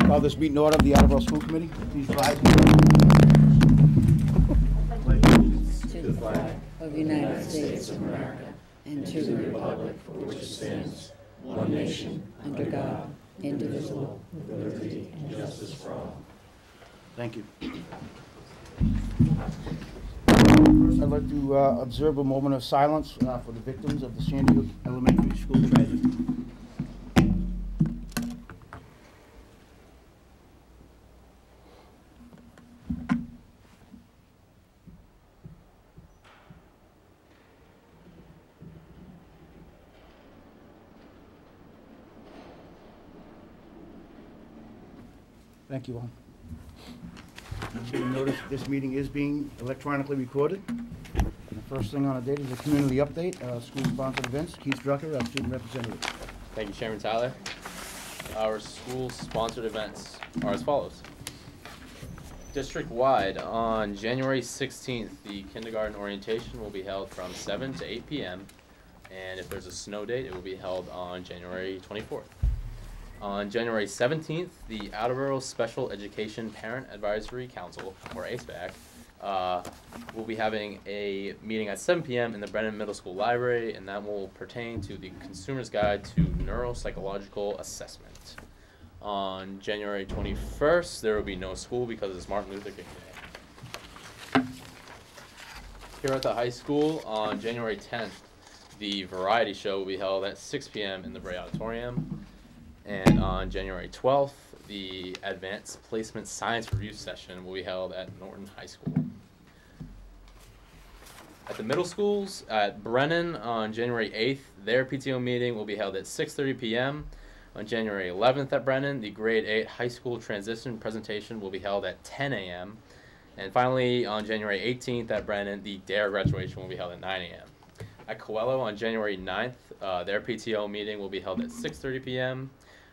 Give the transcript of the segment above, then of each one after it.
Call this meeting order of the Attleboro School Committee. Please rise. To the flag of the United States of America and to the republic for which it stands, one nation, under God, indivisible, with liberty and justice for all. Thank you. First, I'd like to observe a moment of silence for the victims of the Sandy Hook Elementary School tragedy. Thank you all. You'll notice this meeting is being electronically recorded. And the first thing on the date is a community update, school-sponsored events. Keith Drucker, our student representative. Thank you, Chairman Tyler. Our school-sponsored events are as follows. District-wide, on January 16th, the kindergarten orientation will be held from 7 to 8 p.m. And if there's a snow date, it will be held on January 24th. On January 17th, the Attleboro Special Education Parent Advisory Council, or ASPAC, will be having a meeting at 7 p.m. in the Brennan Middle School Library, and that will pertain to the Consumer's Guide to Neuropsychological Assessment. On January 21st, there will be no school because it's Martin Luther King Day. Here at the high school, on January 10th, the variety show will be held at 6 p.m. in the Bray Auditorium. And on January 12th, the Advanced Placement Science Review session will be held at Norton High School. At the middle schools, at Brennan on January 8th, their PTO meeting will be held at 6:30 p.m. On January 11th at Brennan, the Grade 8 High School Transition presentation will be held at 10 a.m. And finally, on January 18th at Brennan, the DARE graduation will be held at 9 a.m. At Coelho on January 9th, their PTO meeting will be held at 6:30 p.m.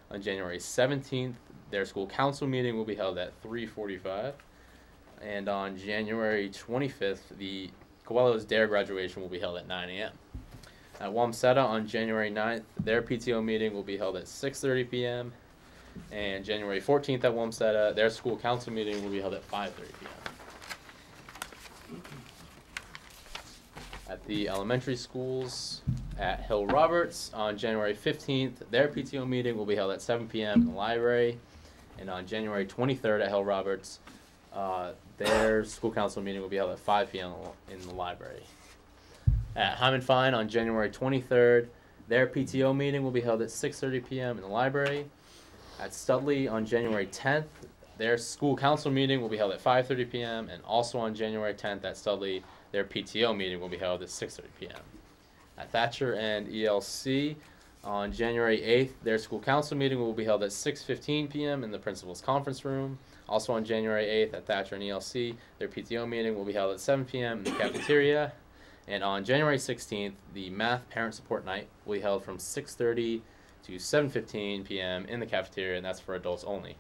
On January 17th, their school council meeting will be held at 3:45. And on January 25th, the Coelho's DARE graduation will be held at 9 a.m. At Wamsutta on January 9th, their PTO meeting will be held at 6:30 p.m. And January 14th at Wamsutta, their school council meeting will be held at 5:30 p.m. At the elementary schools, at Hill Roberts on January 15th, their PTO meeting will be held at 7 p.m. in the library. And on January 23rd at Hill Roberts, their school council meeting will be held at 5 p.m. in the library. At Hyman Fine on January 23rd, their PTO meeting will be held at 6:30 p.m. in the library. At Studley on January 10th, their school council meeting will be held at 5:30 p.m. And also on January 10th at Studley, their PTO meeting will be held at 6:30 p.m. At Thatcher and ELC, on January 8th, their school council meeting will be held at 6:15 p.m. in the principal's conference room. Also on January 8th, at Thatcher and ELC, their PTO meeting will be held at 7 p.m. in the cafeteria. And on January 16th, the Math Parent Support Night will be held from 6:30 to 7:15 p.m. in the cafeteria, and that's for adults only.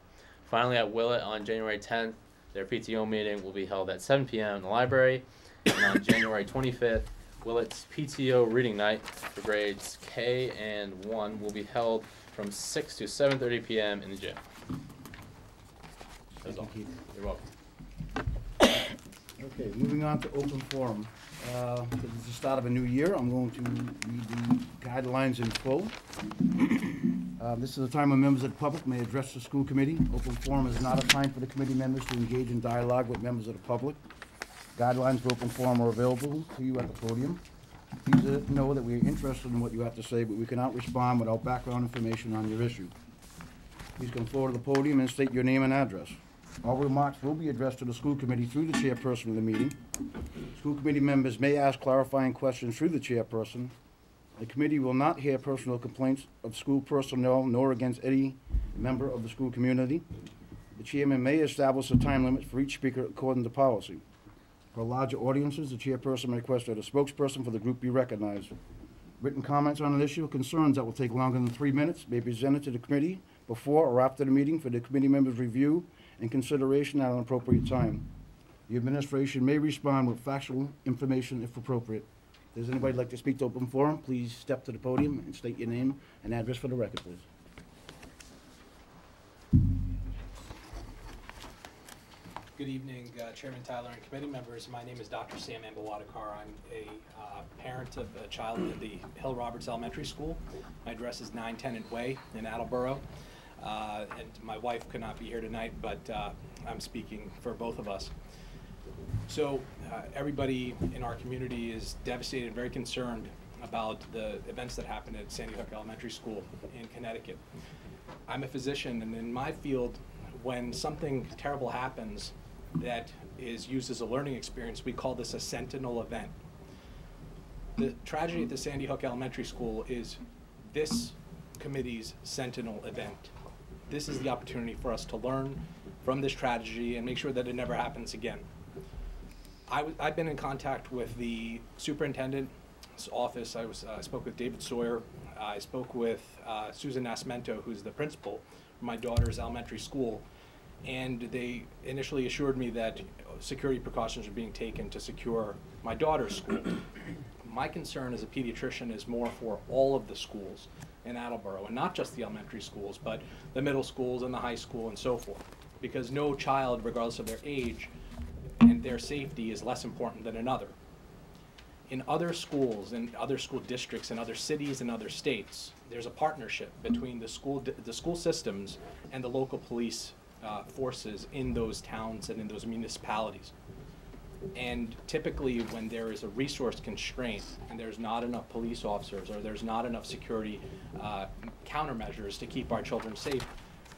Finally, at Willett, on January 10th, their PTO meeting will be held at 7 p.m. in the library. And on January 25th, Willett's PTO reading night for grades K and 1 will be held from 6 to 7:30 p.m. in the gym. That's all. Thank you. You're welcome. Okay, moving on to open forum. This is the start of a new year. I'm going to read the guidelines in full. This is a time when members of the public may address the school committee. Open forum is not a time for the committee members to engage in dialogue with members of the public. Guidelines for open forum are available to you at the podium. Please know that we are interested in what you have to say, but we cannot respond without background information on your issue. Please come forward to the podium and state your name and address. All remarks will be addressed to the school committee through the chairperson of the meeting. School committee members may ask clarifying questions through the chairperson. The committee will not hear personal complaints of school personnel nor against any member of the school community. The chairman may establish a time limit for each speaker according to policy. For larger audiences, the chairperson may request that a spokesperson for the group be recognized. Written comments on an issue or concerns that will take longer than 3 minutes may be presented to the committee before or after the meeting for the committee members' review and consideration at an appropriate time. The administration may respond with factual information if appropriate. Does anybody like to speak to open forum? Please step to the podium and state your name and address for the record, please. Good evening, Chairman Tyler and committee members. My name is Dr. Sam Ambawadakar. I'm a parent of a child at the Hill Roberts Elementary School. My address is 9 Tennant Way in Attleboro. And my wife could not be here tonight, but I'm speaking for both of us. So everybody in our community is devastated, very concerned about the events that happened at Sandy Hook Elementary School in Connecticut. I'm a physician, and in my field, when something terrible happens that is used as a learning experience, we call this a sentinel event. The tragedy at the Sandy Hook Elementary School is this committee's sentinel event. This is the opportunity for us to learn from this tragedy and make sure that it never happens again. I've been in contact with the superintendent's office. I spoke with David Sawyer. I spoke with Susan Nascimento, who's the principal of my daughter's elementary school, and they initially assured me that security precautions are being taken to secure my daughter's school. My concern as a pediatrician is more for all of the schools in Attleboro, and not just the elementary schools, but the middle schools and the high school and so forth, because no child, regardless of their age and their safety, is less important than another. In other schools, in other school districts, in other cities and other states, there's a partnership between the school systems and the local police forces in those towns and in those municipalities. And typically when there is a resource constraint and there's not enough police officers or there's not enough security countermeasures to keep our children safe,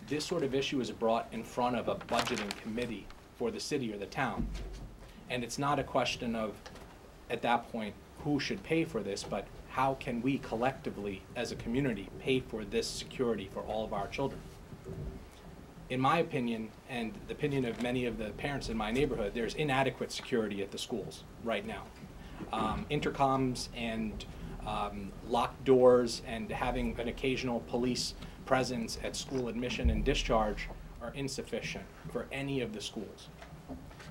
this sort of issue is brought in front of a budgeting committee for the city or the town. And it's not a question of, at that point, who should pay for this, but how can we collectively as a community pay for this security for all of our children? In my opinion, and the opinion of many of the parents in my neighborhood, there's inadequate security at the schools right now. Intercoms and locked doors and having an occasional police presence at school admission and discharge are insufficient for any of the schools.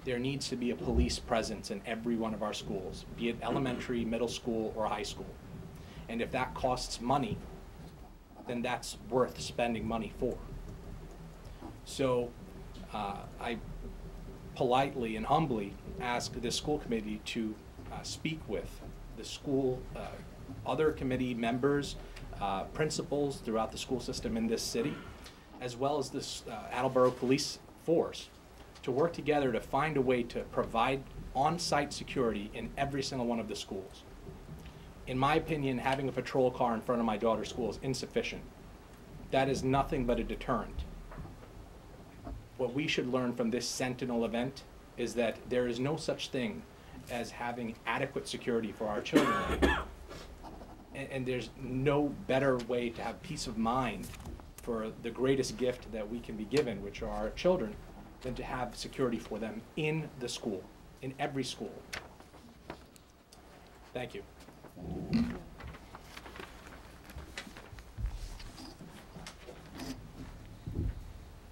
There needs to be a police presence in every one of our schools, be it elementary, middle school, or high school. And if that costs money, then that's worth spending money for. So I politely and humbly ask the school committee to speak with the school, other committee members, principals throughout the school system in this city, as well as this Attleboro police force, to work together to find a way to provide on-site security in every single one of the schools. In my opinion, having a patrol car in front of my daughter's school is insufficient. That is nothing but a deterrent. What we should learn from this Sentinel event is that there is no such thing as having adequate security for our children. And there's no better way to have peace of mind for the greatest gift that we can be given, which are our children, than to have security for them in the school, in every school. Thank you.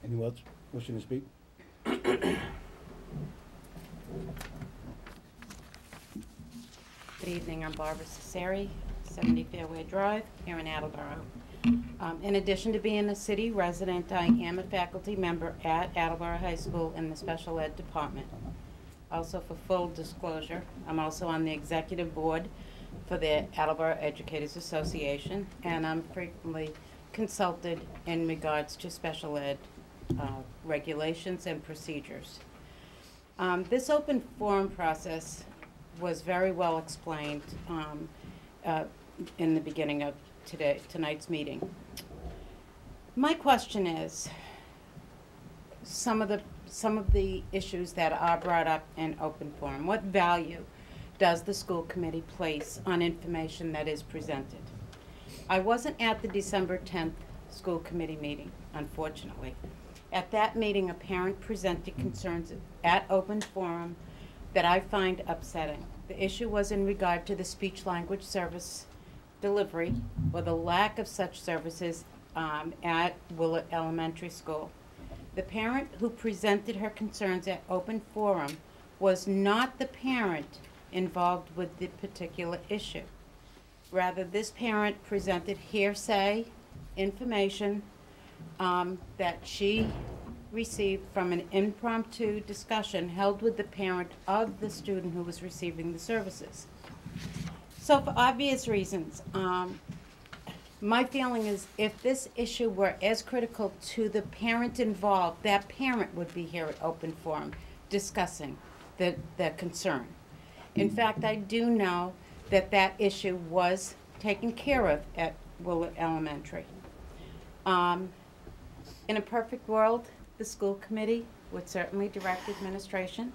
Anyone else wishing to speak? Good evening, I'm Barbara Cesari, 70 Fairway Drive, here in Attleboro. In addition to being a city resident, I am a faculty member at Attleboro High School in the special ed department. Also, for full disclosure, I'm also on the executive board for the Attleboro Educators Association, and I'm frequently consulted in regards to special ed regulations and procedures. This open forum process was very well explained in the beginning of tonight's meeting. My question is, some of the issues that are brought up in open forum, what value does the school committee place on information that is presented? I wasn't at the December 10th school committee meeting, unfortunately. At that meeting, a parent presented concerns at open forum that I find upsetting. The issue was in regard to the speech language service delivery or the lack of such services at Willett Elementary School. The parent who presented her concerns at open forum was not the parent involved with the particular issue. Rather, this parent presented hearsay information that she received from an impromptu discussion held with the parent of the student who was receiving the services. So for obvious reasons, my feeling is if this issue were as critical to the parent involved, that parent would be here at open forum discussing the concern. In fact, I do know that that issue was taken care of at Willett Elementary. In a perfect world, the school committee would certainly direct administration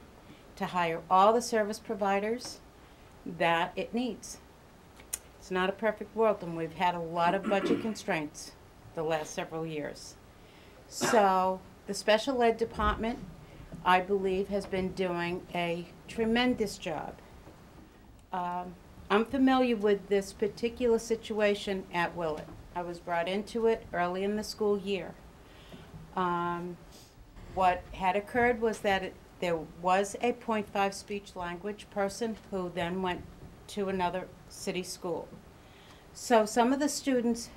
to hire all the service providers that it needs. It's not a perfect world, and we've had a lot of budget constraints the last several years. So the special ed department, I believe, has been doing a tremendous job. I'm familiar with this particular situation at Willett. I was brought into it early in the school year. What had occurred was that there was a .5 speech language person who then went to another city school. So some of the students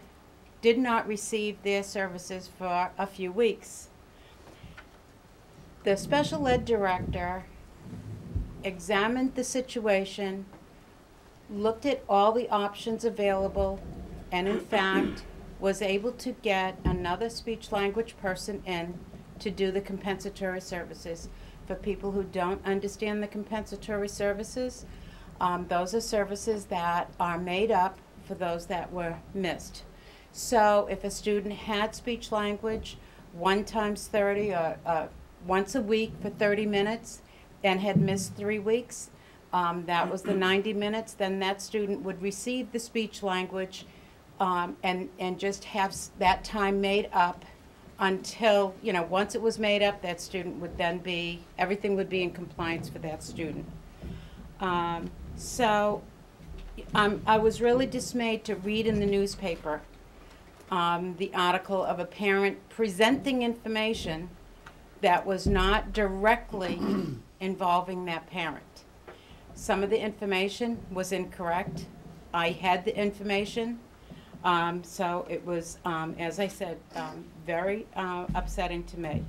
did not receive their services for a few weeks. The special ed director examined the situation, looked at all the options available, and in fact was able to get another speech language person in to do the compensatory services. For people who don't understand the compensatory services, those are services that are made up for those that were missed. So if a student had speech language 1 times 30 or once a week for 30 minutes and had missed 3 weeks, that was the 90 minutes, then that student would receive the speech language and just have that time made up until, once it was made up, that student would then everything would be in compliance for that student. I was really dismayed to read in the newspaper the article of a parent presenting information that was not directly involving that parent. Some of the information was incorrect. I had the information. So it was, as I said, very upsetting to me.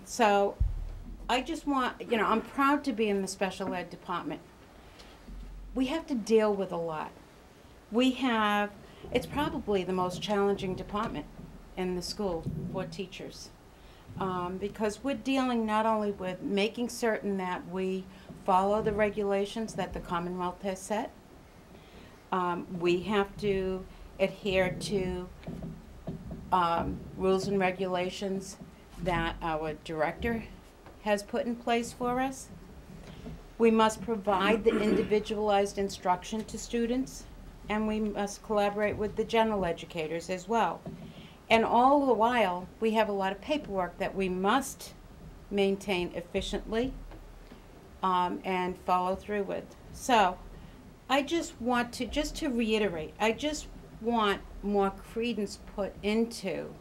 So I just want, I'm proud to be in the special ed department. We have to deal with a lot. It's probably the most challenging department in the school for teachers. Because we're dealing not only with making certain that we follow the regulations that the Commonwealth has set, we have to adhere to rules and regulations that our director has put in place for us. We must provide the individualized instruction to students, and we must collaborate with the general educators as well. And all the while, we have a lot of paperwork that we must maintain efficiently and follow through with. So I just want to reiterate, I just want more credence put into,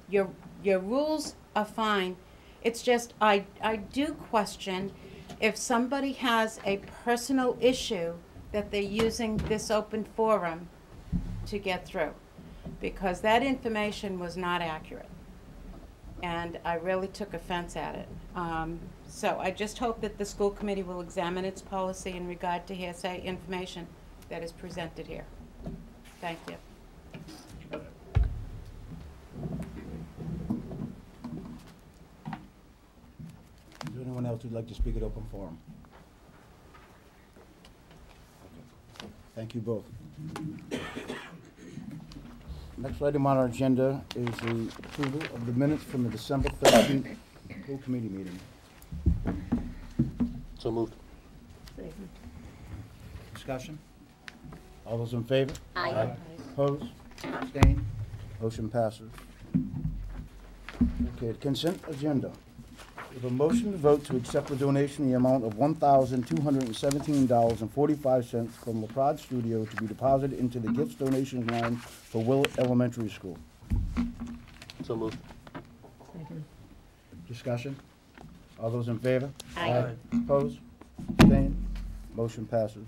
your rules are fine. It's just, I do question if somebody has a personal issue, that they're using this open forum to get through, because that information was not accurate. And I really took offense at it. So I just hope that the school committee will examine its policy in regard to hearsay information that is presented here. Thank you. Is there anyone else who'd like to speak at open forum? Okay. Thank you both. Next item on our agenda is the approval of the minutes from the December 13th school committee meeting. So moved. Discussion? All those in favor? Aye. Opposed? Abstained? Motion passes. Okay, consent agenda. We have a motion to vote to accept the donation in the amount of $1,217.45 from LaPrade Studio to be deposited into the gifts donation line for Willett Elementary School. So moved. Discussion? All those in favor? Aye. Opposed? Abstained? Motion passes.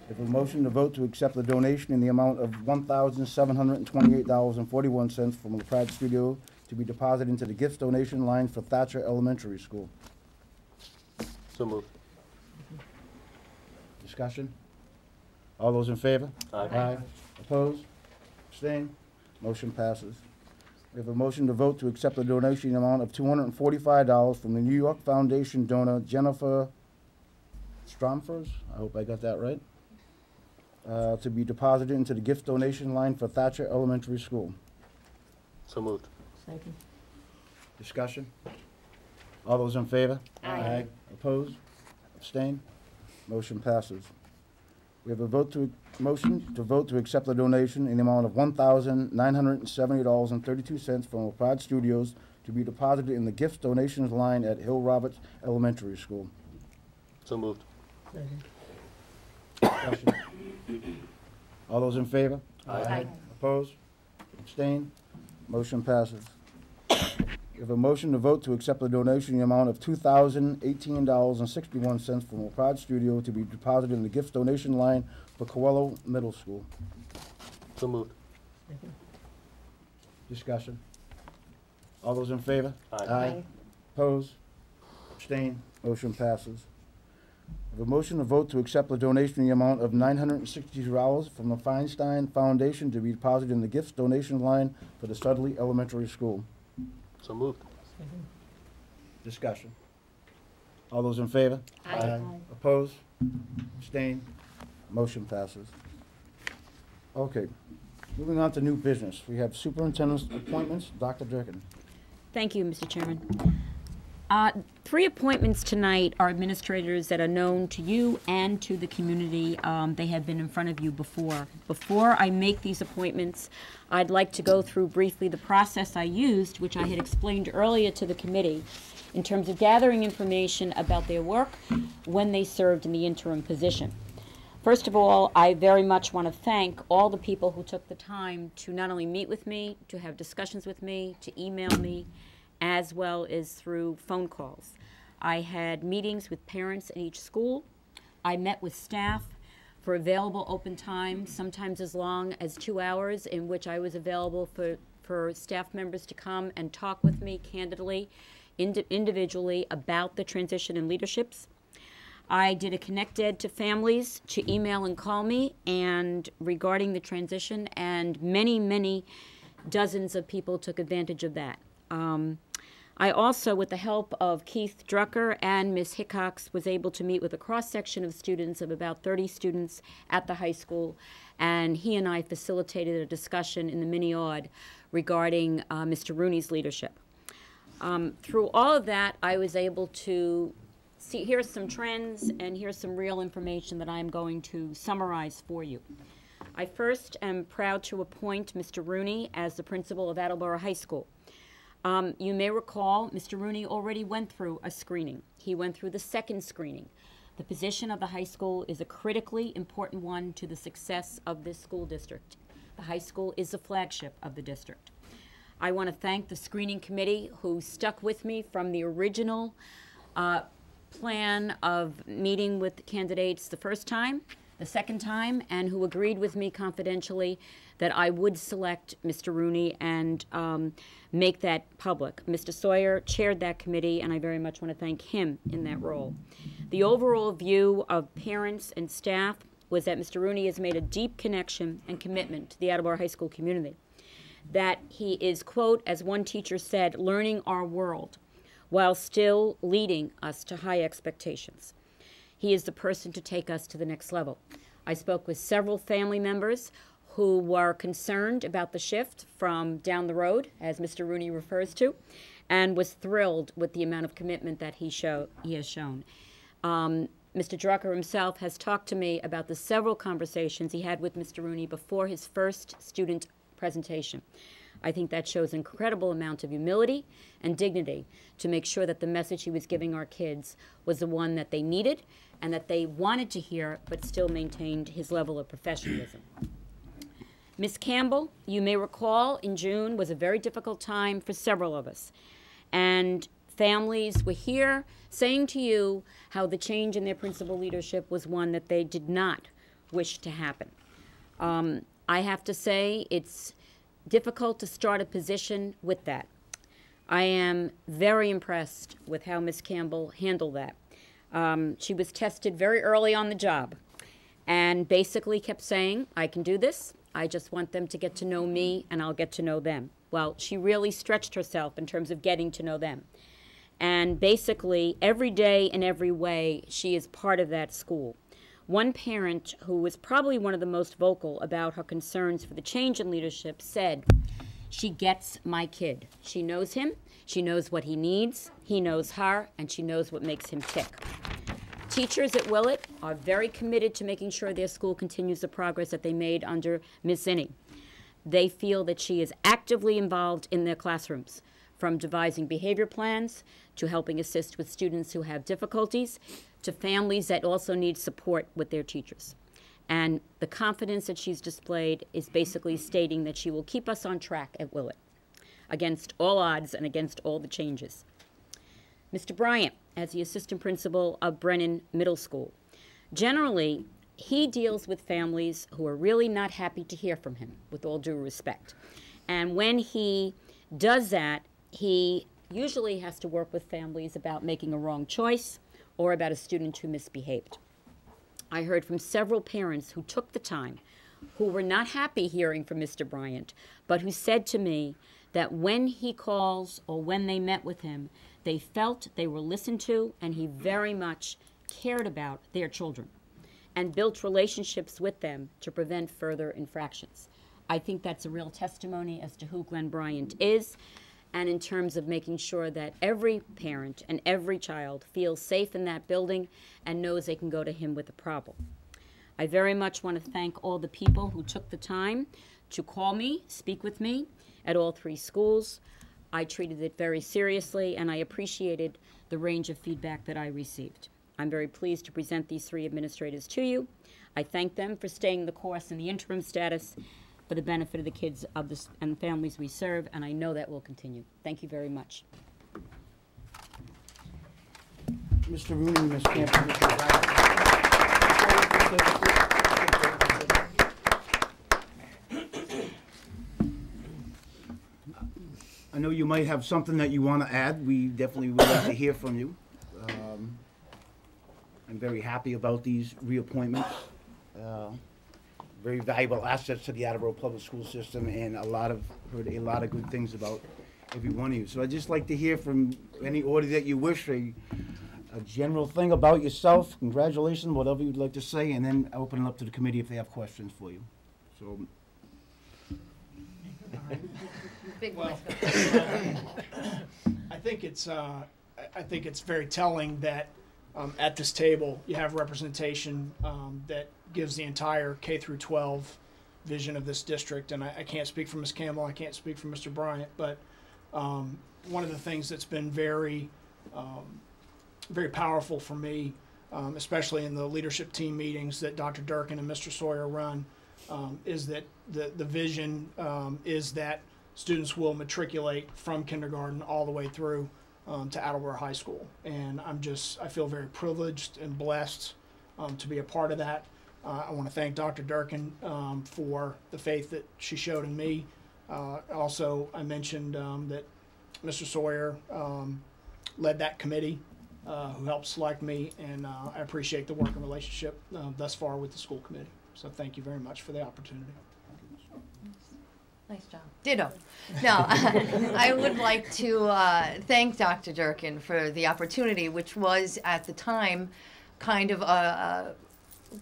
We have a motion to vote to accept the donation in the amount of $1,728.41 from LaPrade Studio to be deposited into the gifts donation line for Thatcher Elementary School. So moved. Discussion? All those in favor? Aye. Opposed? Abstained? Motion passes. We have a motion to vote to accept the donation in the amount of $245 from the New York Foundation donor Jennifer Stromfers, I hope I got that right, to be deposited into the gift donation line for Thatcher Elementary School. So moved. Discussion? All those in favor? Aye. Opposed? Abstained? Motion passes. We have a motion to vote to accept the donation in the amount of $1,970.32 from LaPrade Studios to be deposited in the gifts donations line at Hill Roberts Elementary School. So moved. Discussion? All those in favor? Aye. Opposed? Abstained? Motion passes. We have a motion to vote to accept the donation in the amount of $2,018.61 from LaPrade Studio to be deposited in the gift donation line for Coelho Middle School. So moved. Discussion? All those in favor? Aye. Opposed? Abstained? Motion passes. We have a motion to vote to accept the donation in the amount of $962 from the Feinstein Foundation to be deposited in the gifts donation line for the Studley Elementary School. So moved. Discussion? All those in favor? Aye. Opposed? Abstained? Motion passes. Okay, moving on to new business. We have Superintendent's Appointments, Dr. Durkin. Thank you, Mr. Chairman. 3 appointments tonight are administrators that are known to you and to the community. They have been in front of you before. Before I make these appointments, I'd like to go through briefly the process I used, which I had explained earlier to the committee, in terms of gathering information about their work when they served in the interim position. First of all, I very much want to thank all the people who took the time to not only meet with me, to have discussions with me, to email me, as well as through phone calls. I had meetings with parents in each school. I met with staff for available open time, sometimes as long as 2 hours, in which I was available for staff members to come and talk with me candidly, individually, about the transition in leaderships. I did a Connect Ed to families to email and call me and regarding the transition, and many dozens of people took advantage of that. I also, with the help of Keith Drucker and Ms. Hickox, was able to meet with a cross-section of students, of about 30 students at the high school, and he and I facilitated a discussion in the mini-aud regarding Mr. Runey's leadership. Through all of that, I was able to see, here's some trends, and here's some real information that I'm going to summarize for you. I first am proud to appoint Mr. Runey as the principal of Attleboro High School. You may recall Mr. Runey already went through a screening. He went through the second screening. The position of the high school is a critically important one to the success of this school district. The high school is the flagship of the district. I want to thank the screening committee who stuck with me from the original plan of meeting with candidates the first time, the second time, and who agreed with me confidentially that I would select Mr. Runey and make that public. Mr. Sawyer chaired that committee, and I very much want to thank him in that role. The overall view of parents and staff was that Mr. Runey has made a deep connection and commitment to the Attleboro High School community. That he is, quote, as one teacher said, learning our world while still leading us to high expectations. He is the person to take us to the next level. I spoke with several family members who were concerned about the shift from down the road, as Mr. Runey refers to, and was thrilled with the amount of commitment that he has shown. Mr. Drucker himself has talked to me about the several conversations he had with Mr. Runey before his first student presentation. I think that shows an incredible amount of humility and dignity to make sure that the message he was giving our kids was the one that they needed and that they wanted to hear, but still maintained his level of professionalism. Ms. Campbell, you may recall, in June was a very difficult time for several of us. And families were here saying to you how the change in their principal leadership was one that they did not wish to happen. I have to say it's difficult to start a position with that. I am very impressed with how Ms. Campbell handled that. She was tested very early on the job and basically kept saying, I can do this. I just want them to get to know me and I'll get to know them. Well, she really stretched herself in terms of getting to know them. And basically, every day in every way, she is part of that school. One parent, who was probably one of the most vocal about her concerns for the change in leadership, said, she gets my kid. She knows him, she knows what he needs, he knows her, and she knows what makes him tick. Teachers at Willett are very committed to making sure their school continues the progress that they made under Ms. Zinni. They feel that she is actively involved in their classrooms, from devising behavior plans to helping assist with students who have difficulties, to families that also need support with their teachers. And the confidence that she's displayed is basically stating that she will keep us on track at Willett, against all odds and against all the changes. Mr. Bryant, as the assistant principal of Brennan Middle School, generally, he deals with families who are really not happy to hear from him, with all due respect. And when he does that, he usually has to work with families about making a wrong choice or about a student who misbehaved. I heard from several parents who took the time, who were not happy hearing from Mr. Bryant, but who said to me that when he calls or when they met with him, they felt they were listened to and he very much cared about their children and built relationships with them to prevent further infractions. I think that's a real testimony as to who Glenn Bryant is, and in terms of making sure that every parent and every child feels safe in that building and knows they can go to him with a problem. I very much want to thank all the people who took the time to call me, speak with me at all three schools. I treated it very seriously, and I appreciated the range of feedback that I received. I'm very pleased to present these three administrators to you. I thank them for staying the course in the interim status for the benefit of the kids of this and families we serve, and I know that will continue. Thank you very much. Mr. Runey, Ms. Campbell, Mr. I know you might have something that you want to add. We definitely would like to hear from you. I'm very happy about these reappointments. Very valuable assets to the Attleboro public school system, and heard a lot of good things about every one of you. So I'd just like to hear from any order that you wish, a general thing about yourself, congratulations, whatever you'd like to say, and then open it up to the committee if they have questions for you. So. Well, I think it's very telling that at this table you have representation that gives the entire K through 12 vision of this district. And I can't speak for Ms. Campbell, I can't speak for Mr. Bryant, but one of the things that's been very powerful for me, especially in the leadership team meetings that Dr. Durkin and Mr. Sawyer run, is that the vision is that students will matriculate from kindergarten all the way through to Attleboro High School. And I feel very privileged and blessed to be a part of that. I want to thank Dr. Durkin for the faith that she showed in me. Also, I mentioned that Mr. Sawyer led that committee who helped select me, and I appreciate the working relationship thus far with the school committee. So thank you very much for the opportunity. Nice job. Ditto. No, I would like to thank Dr. Durkin for the opportunity, which was at the time kind of a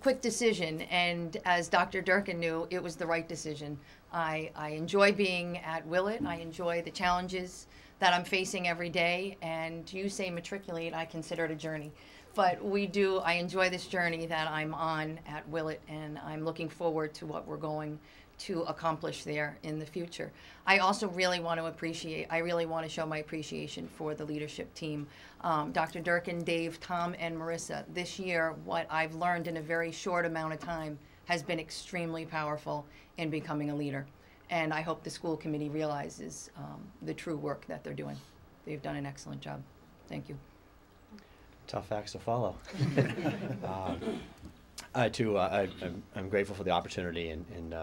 quick decision, and as Dr. Durkin knew, it was the right decision. I enjoy being at Willett. I enjoy the challenges that I'm facing every day, and you say matriculate, I consider it a journey. But I enjoy this journey that I'm on at Willett, and I'm looking forward to what we're going to accomplish there in the future. I also really want to show my appreciation for the leadership team. Dr. Durkin, Dave, Tom, and Marissa. This year, what I've learned in a very short amount of time has been extremely powerful in becoming a leader. And I hope the school committee realizes the true work that they're doing. They've done an excellent job. Thank you. Tough acts to follow. I too, I'm grateful for the opportunity and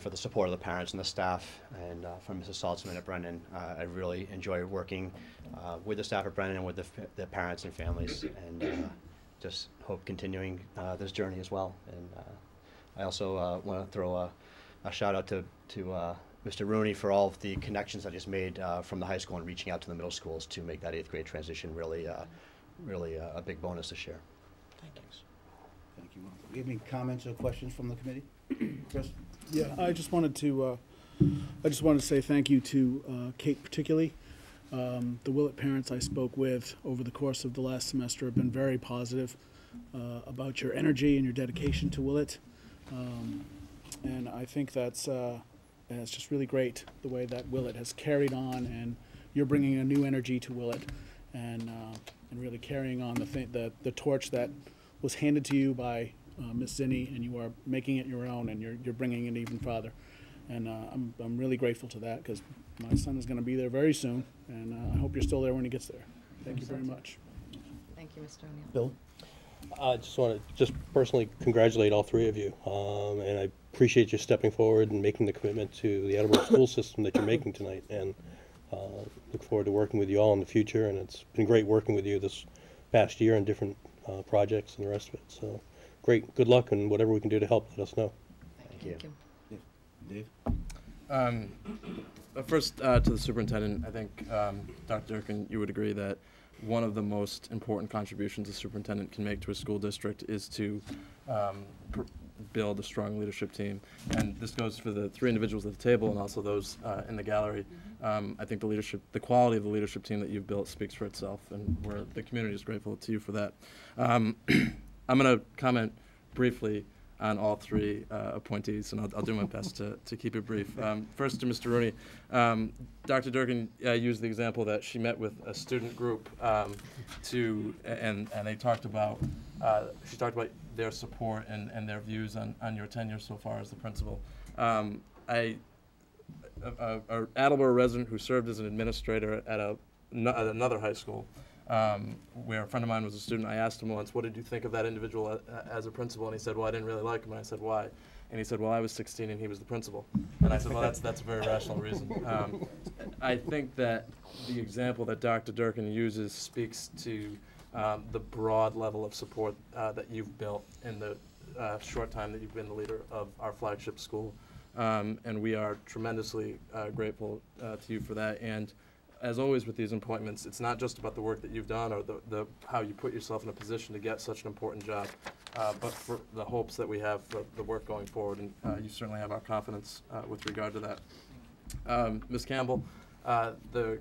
for the support of the parents and the staff, and from Mrs. Saltzman at Brennan. I really enjoy working with the staff at Brennan and with the parents and families, and just hope continuing this journey as well. And I also want to throw a shout out to Mr. Runey for all of the connections that he's made from the high school and reaching out to the middle schools to make that 8th grade transition really a big bonus this year. Thanks. Thank you. Do you have any comments or questions from the committee? Chris? Yeah, I just wanted to say thank you to Kate particularly. The Willett parents I spoke with over the course of the last semester have been very positive about your energy and your dedication to Willett. And I think that's it's just really great the way that Willett has carried on, and you're bringing a new energy to Willett, and really carrying on the torch that was handed to you by Miss Zinni, and you are making it your own, and you're bringing it even farther. And I'm really grateful to that, because my son is going to be there very soon, and I hope you're still there when he gets there. Thank you very much. Thank you, Mr. O'Neill. Bill? I just want to personally congratulate all three of you, and I appreciate you stepping forward and making the commitment to the Attleboro school system that you're making tonight, and look forward to working with you all in the future. And it's been great working with you this past year on different projects and the rest of it. So great, good luck, and whatever we can do to help, let us know. Thank you. Dave? First, to the superintendent, I think, Dr. Durkin, you would agree that one of the most important contributions a superintendent can make to a school district is to build a strong leadership team. And this goes for the three individuals at the table and also those in the gallery. I think the quality of the leadership team that you've built speaks for itself, and the community is grateful to you for that. I'm going to comment briefly on all three appointees, and I'll do my best to keep it brief. First to Mr. Runey. Dr. Durkin used the example that she met with a student group and they talked about, she talked about their support and their views on your tenure so far as the principal. An Attleboro resident who served as an administrator at another high school, where a friend of mine was a student, I asked him once, what did you think of that individual as a principal? And he said, well, I didn't really like him. And I said, why? And he said, well, I was 16 and he was the principal. And I said, well, that's a very rational reason. I think that the example that Dr. Durkin uses speaks to the broad level of support that you've built in the short time that you've been the leader of our flagship school. And we are tremendously grateful to you for that. And as always with these appointments, it's not just about the work that you've done or how you put yourself in a position to get such an important job, but for the hopes that we have for the work going forward. And you certainly have our confidence with regard to that. Ms. Campbell, the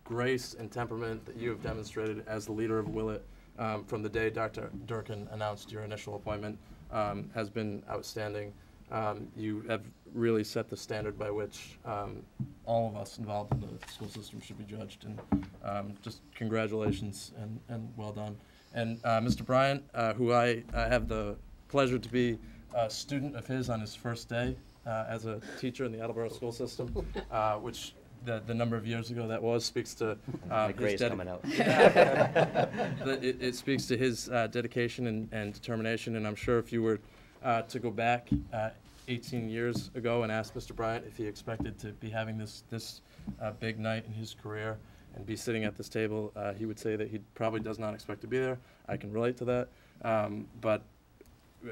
grace and temperament that you have demonstrated as the leader of Willett from the day Dr. Durkin announced your initial appointment has been outstanding. You have really set the standard by which all of us involved in the school system should be judged, and just congratulations and well done. And Mr. Bryant, who I have the pleasure to be a student of his on his first day as a teacher in the Attleboro school system, which the number of years ago that was speaks to My his gray's coming out. it speaks to his dedication and determination. And I'm sure if you were to go back 18 years ago and ask Mr. Bryant if he expected to be having this big night in his career and be sitting at this table, he would say that he probably does not expect to be there. I can relate to that. But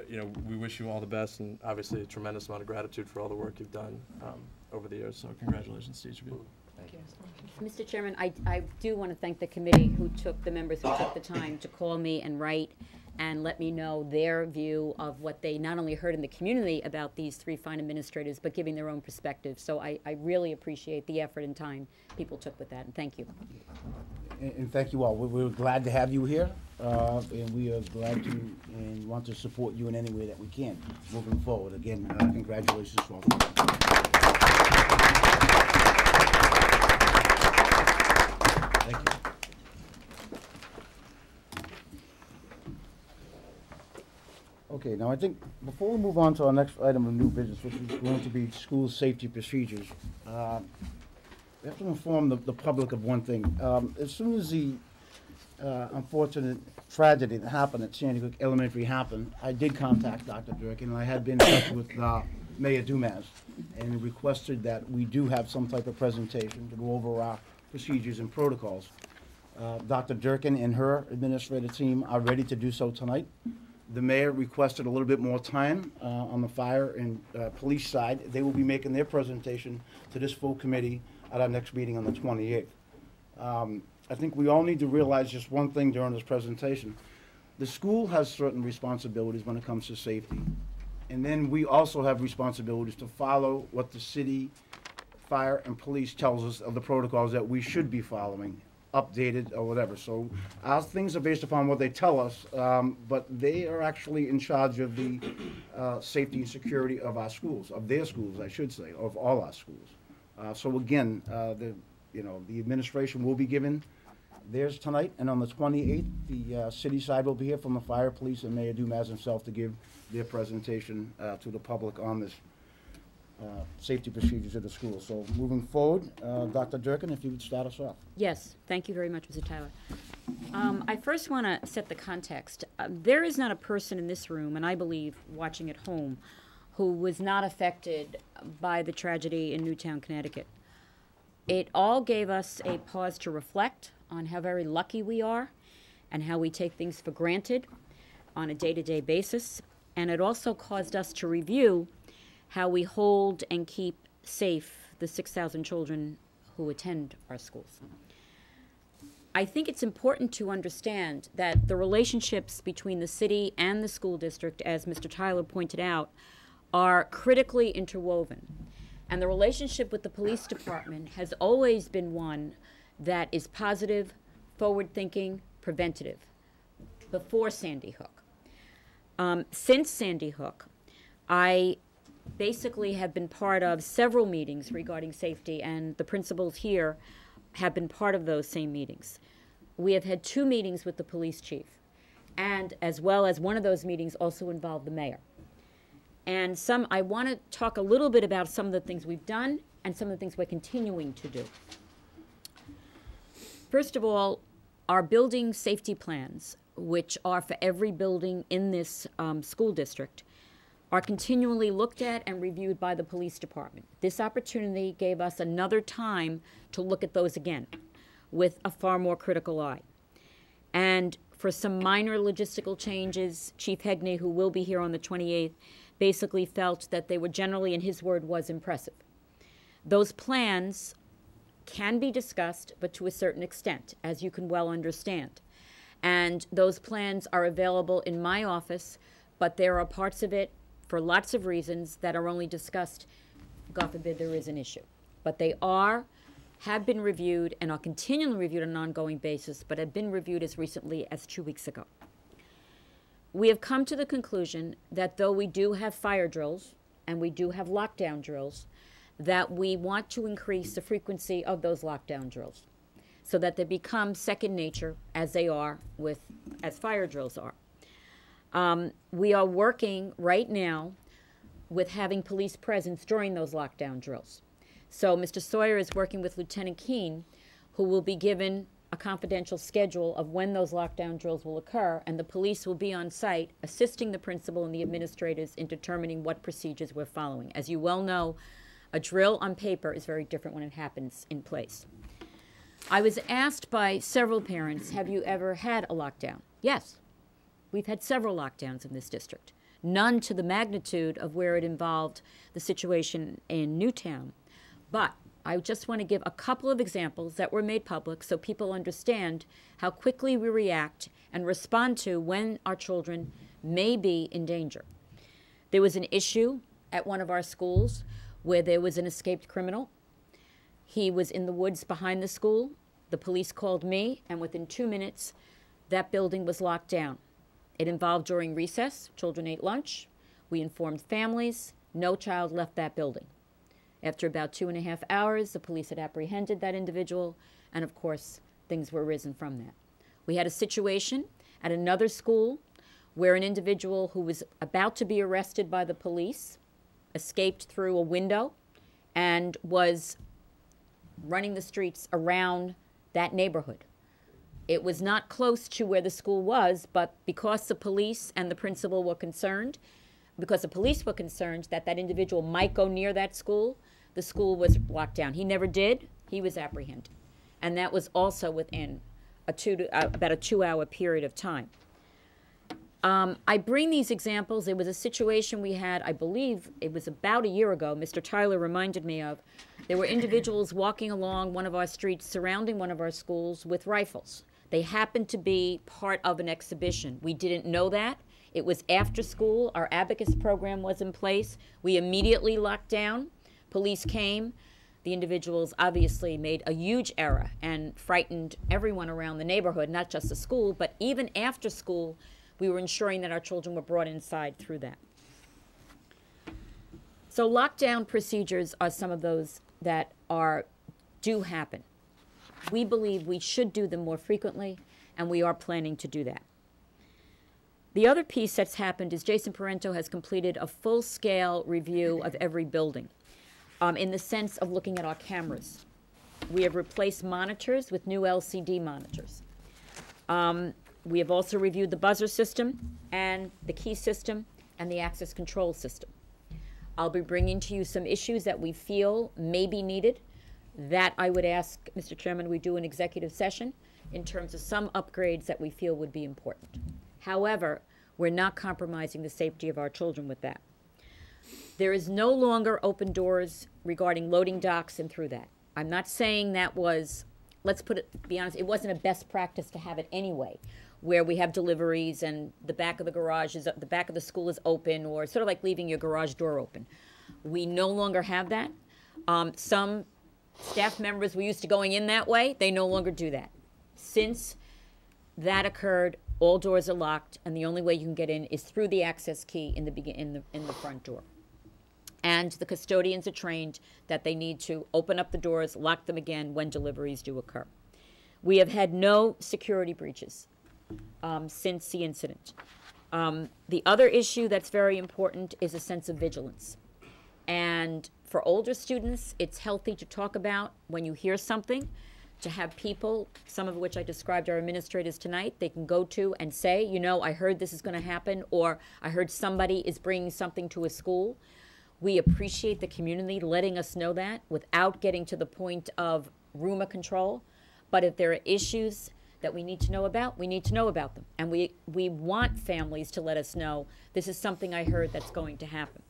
you know, we wish you all the best, and obviously a tremendous amount of gratitude for all the work you've done over the years. So congratulations to each of you. Thank you. Mr. Chairman, I do want to thank the committee the members who took the time to call me and write and let me know their view of what they not only heard in the community about these three fine administrators, but giving their own perspective. So I really appreciate the effort and time people took with that, and thank you. And thank you all. We're glad to have you here, and we are glad to and want to support you in any way that we can moving forward. Again, congratulations to all. Thank you. Okay, now I think before we move on to our next item of new business, which is going to be school safety procedures, we have to inform the public of one thing. As soon as the unfortunate tragedy that happened at Sandy Hook Elementary happened, I did contact Dr. Durkin, and I had been in touch with Mayor Dumas and requested that we do have some type of presentation to go over our procedures and protocols. Dr. Durkin and her administrative team are ready to do so tonight. The mayor requested a little bit more time on the fire and police side. They will be making their presentation to this full committee at our next meeting on the 28th. I think we all need to realize just one thing during this presentation. The school has certain responsibilities when it comes to safety. And then we also have responsibilities to follow what the city, fire, and police tells us of the protocols that we should be following, updated or whatever. So our things are based upon what they tell us, but they are actually in charge of the safety and security of our schools, of their schools, I should say, of all our schools. So again, the administration will be given theirs tonight, and on the 28th, the city side will be here from the fire, police, and Mayor Dumas himself to give their presentation to the public on this safety procedures of the school. So moving forward, Dr. Durkin, if you would start us off. Yes, thank you very much, Mr. Tyler. I first want to set the context. There is not a person in this room, and I believe watching at home, who was not affected by the tragedy in Newtown, Connecticut. It all gave us a pause to reflect on how very lucky we are and how we take things for granted on a day-to-day basis. And it also caused us to review how we hold and keep safe the 6,000 children who attend our schools. I think it's important to understand that the relationships between the city and the school district, as Mr. Tyler pointed out, are critically interwoven. And the relationship with the police department has always been one that is positive, forward-thinking, preventative, before Sandy Hook. Since Sandy Hook, I basically have been part of several meetings regarding safety, and the principals here have been part of those same meetings. We have had 2 meetings with the police chief, and as well as one of those meetings also involved the mayor. And I want to talk a little bit about some of the things we've done and some of the things we're continuing to do. First of all, our building safety plans, which are for every building in this school district, are continually looked at and reviewed by the police department. This opportunity gave us another time to look at those again with a far more critical eye. And for some minor logistical changes, Chief Hegney, who will be here on the 28th, basically felt that they were generally, in his word, was impressive. Those plans can be discussed, but to a certain extent, as you can well understand. And those plans are available in my office, but there are parts of it, for lots of reasons, that are only discussed, God forbid there is an issue. But they have been reviewed and are continually reviewed on an ongoing basis, but have been reviewed as recently as 2 weeks ago. We have come to the conclusion that though we do have fire drills and we do have lockdown drills, that we want to increase the frequency of those lockdown drills so that they become second nature as they are as fire drills are. We are working right now with having police presence during those lockdown drills. So Mr. Sawyer is working with Lieutenant Keene, who will be given a confidential schedule of when those lockdown drills will occur, and the police will be on site assisting the principal and the administrators in determining what procedures we're following. As you well know, a drill on paper is very different when it happens in place. I was asked by several parents, have you ever had a lockdown? Yes, we've had several lockdowns in this district. None to the magnitude of where it involved the situation in Newtown. But I just want to give a couple of examples that were made public so people understand how quickly we react and respond to when our children may be in danger. There was an issue at one of our schools where there was an escaped criminal. He was in the woods behind the school. The police called me, and within 2 minutes, that building was locked down. It involved during recess. Children ate lunch. We informed families. No child left that building. After about 2.5 hours, the police had apprehended that individual, and of course, things were risen from that. We had a situation at another school where an individual who was about to be arrested by the police escaped through a window and was running the streets around that neighborhood. It was not close to where the school was, but because the police and the principal were concerned, because the police were concerned that that individual might go near that school, the school was locked down. He never did. He was apprehended. And that was also within about a 2-hour period of time. I bring these examples. It was a situation we had, I believe it was about a year ago, Mr. Tyler reminded me of. There were individuals walking along one of our streets surrounding one of our schools with rifles. They happened to be part of an exhibition. We didn't know that. It was after school. Our abacus program was in place. We immediately locked down. Police came. The individuals obviously made a huge error and frightened everyone around the neighborhood, not just the school, but even after school, we were ensuring that our children were brought inside through that. So lockdown procedures are some of those that do happen. We believe we should do them more frequently, and we are planning to do that. The other piece that's happened is Jason Parenteau has completed a full-scale review of every building in the sense of looking at our cameras. We have replaced monitors with new LCD monitors. We have also reviewed the buzzer system and the key system and the access control system. I'll be bringing to you some issues that we feel may be needed that I would ask, Mr. Chairman, we do an executive session in terms of some upgrades that we feel would be important. However, we're not compromising the safety of our children with that. There is no longer open doors regarding loading docks and through that. I'm not saying that was, be honest, it wasn't a best practice to have it anyway, where we have deliveries and the back of the garage is, the back of the school is open, or sort of like leaving your garage door open. We no longer have that. Some staff members were used to going in that way. They no longer do that. Since that occurred, all doors are locked, and the only way you can get in is through the access key in the front door. And the custodians are trained that they need to open up the doors, lock them again when deliveries do occur. We have had no security breaches since the incident. The other issue that's very important is a sense of vigilance. And for older students, it's healthy to talk about when you hear something, to have people, some of which I described our administrators tonight, they can go to and say, you know, I heard this is going to happen, or I heard somebody is bringing something to a school. We appreciate the community letting us know that without getting to the point of rumor control. But if there are issues that we need to know about, we need to know about them. And we want families to let us know, this is something I heard that's going to happen.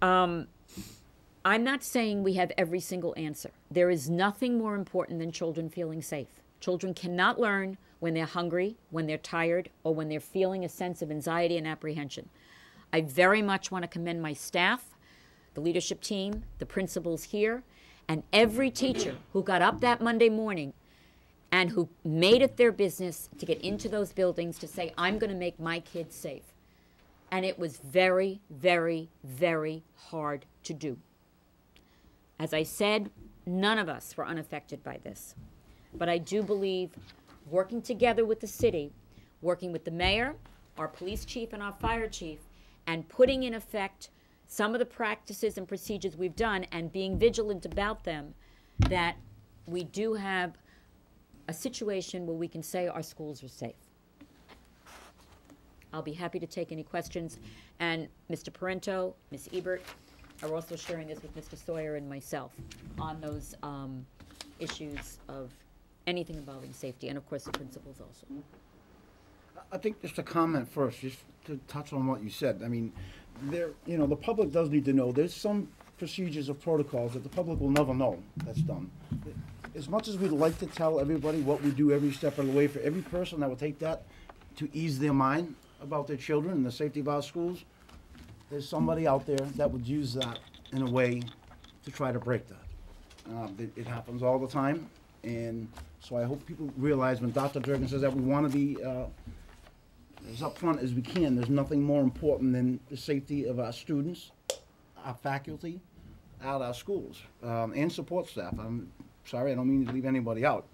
I'm not saying we have every single answer. There is nothing more important than children feeling safe. Children cannot learn when they're hungry, when they're tired, or when they're feeling a sense of anxiety and apprehension. I very much want to commend my staff, the leadership team, the principals here, and every teacher who got up that Monday morning and who made it their business to get into those buildings to say, I'm going to make my kids safe. And it was very, very, very hard to do. As I said, none of us were unaffected by this. But I do believe working together with the city, working with the mayor, our police chief, and our fire chief, and putting in effect some of the practices and procedures we've done and being vigilant about them, that we do have a situation where we can say our schools are safe. I'll be happy to take any questions. And Mr. Parenteau, Ms. Ebert are also sharing this with Mr. Sawyer and myself on those issues of anything involving safety, and of course the principals also. I think just a comment first, just to touch on what you said. I mean, the public does need to know there's some procedures or protocols that the public will never know that's done. As much as we'd like to tell everybody what we do every step of the way, for every person that would take that to ease their mind about their children and the safety of our schools, there's somebody out there that would use that in a way to try to break that. It happens all the time, and so I hope people realize when Dr. Durkin says that we want to be as upfront as we can. There's nothing more important than the safety of our students, our faculty, at our schools, and support staff. I'm sorry, I don't mean to leave anybody out.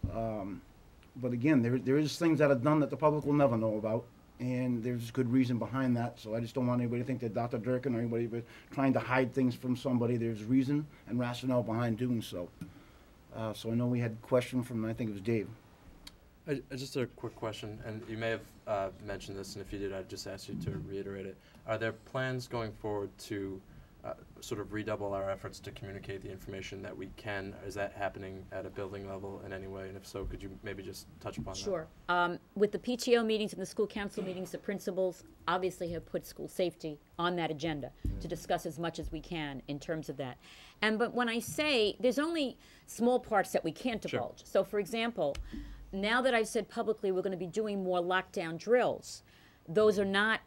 But again, there is things that are done that the public will never know about, and there's good reason behind that. So I just don't want anybody to think that Dr. Durkin or anybody was trying to hide things from somebody. There's reason and rationale behind doing so. So I know we had a question from, I think it was Dave. Just a quick question, and you may have mentioned this, and if you did, I'd just ask you to reiterate it. Are there plans going forward to sort of redouble our efforts to communicate the information that we can? Is that happening at a building level in any way? And if so, could you maybe just touch upon that? Sure. With the PTO meetings and the school council meetings, the principals obviously have put school safety on that agenda to discuss as much as we can in terms of that. But when I say, there's only small parts that we can't divulge. Sure. So for example, now that I've said publicly we're going to be doing more lockdown drills, those are not